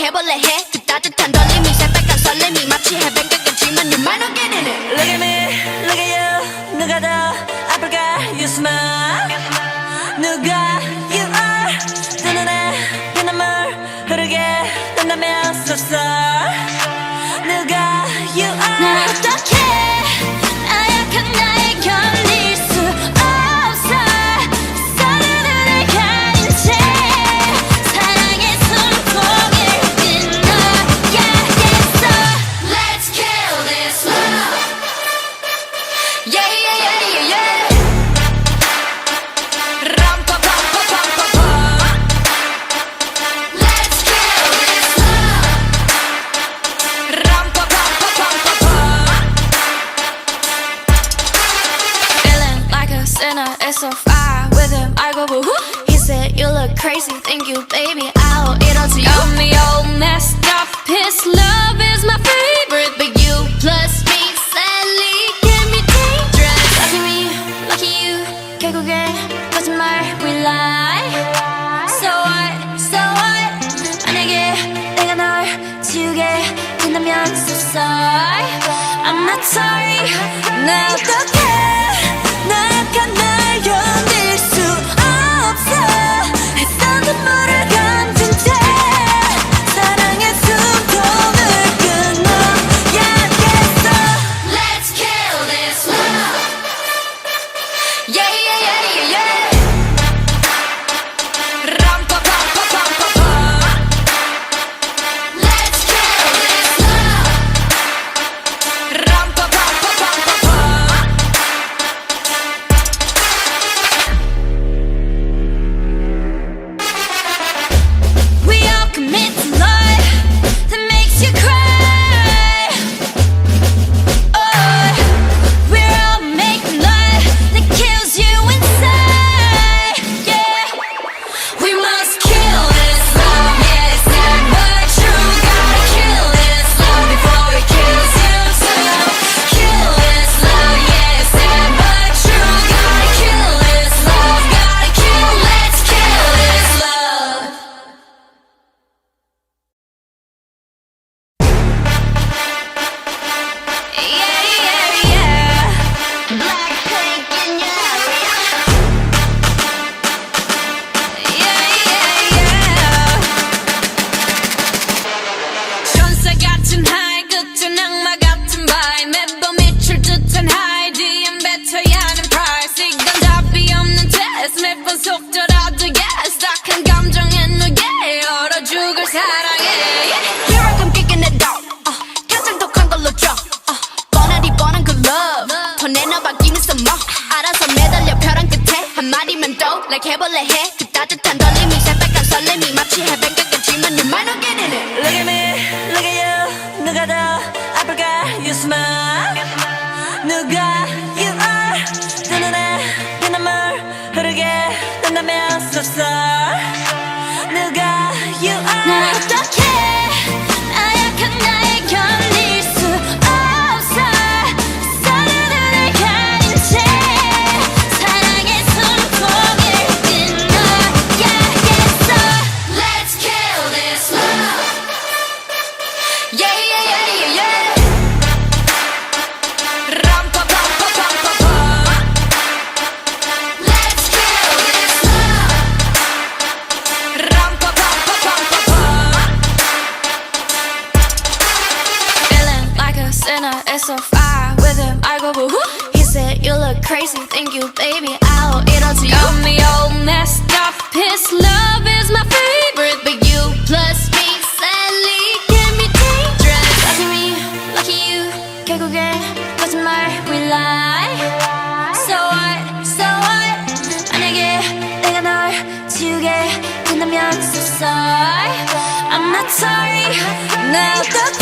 해볼래 해 그 따뜻한 떨림이 새빨간 설렘이 마치 해변 끝까지만 You might not get in it Look at me, look at you 누가 더 아플까 You smile 누가 you are 두 눈에 피눈물 흐르게 된다면 So sorry 누가 you are 날 어떡해 나약한 나에 견딜 수 없어 서로를 가린 채 사랑의 숨통을 끊어야겠어 Let's kill this love Yeah yeah yeah yeah yeah 람파파파파파파 Let's kill this love 람파파파파파파 Feeling like a sinner, it's so far with him I go boo-hoo He said you look crazy, thank you baby I'll eat all to you Got me all messed up, his love is my favorite But you plus me sadly can be dangerous Lucky me, lucky you 결국엔 거짓말 we lie So what, so what 만약에 내가 널 지우게 된다면 So sorry I'm not sorry 나 어떡해 나약한 날 견딜 수 없어 했던 눈물을 감춘 채 사랑의 숨통을 끊어야겠어 Let's kill this love Yeah yeah yeah yeah yeah 람파파파파파파 Let's kill this love 람파파파파파파 We all commit to love that makes you cry Oh, we're all making love that kills you inside Yeah, we must kill this love Yeah, it's sad but true Gotta kill this love before it kills you too Kill this love, yeah, it's sad but true Gotta kill this love, gotta kill, let's kill this love Yeah, yeah, yeah BlackPink in your area Yeah, yeah, yeah 천사 같은 하이 끝은 악마 같은 바이 매번 미칠 듯한 하이 뒤엔 뱉어야 하는 price 이건 답이 없는 test 매번 속더라도 yes 딱한 감정에 누게 얼어 죽을 사랑해 Here I come kicking it out 가장 독한 걸로 줘 뻔하디 뻔한 그 love 더 내놔봐 give me some more 알아서 매달려 벼랑 끝에 한마디만 더 like 해볼래 해 그 따뜻한 떨림이 새빨간 설렘이 마치 해변 끝까지만 You might not get in it Look at me, look at you 누가 더 아플까 You smile 누가 you are 두 눈에 피눈물 흐르게 된다면 So sorry 누가 you are 날 어떡해 나약한 나에 견딜 수 없어 서로를 가린 채 사랑의 숨통을 끊어야겠어 Let's kill this love Yeah yeah yeah yeah yeah 람파파파파파파 Let's kill this love 람파파파파파파 Feeling like a sinner, it's so far with him I go boo-hoo He said you look crazy, thank you baby I'll eat all to you Got me all messed up, his love is my favorite But you plus me sadly can be dangerous Lucky me, lucky you 결국엔 거짓말 we lie So what, so what 만약에 내가 널 지우게 된다면 So sorry I'm not sorry 나 어떡해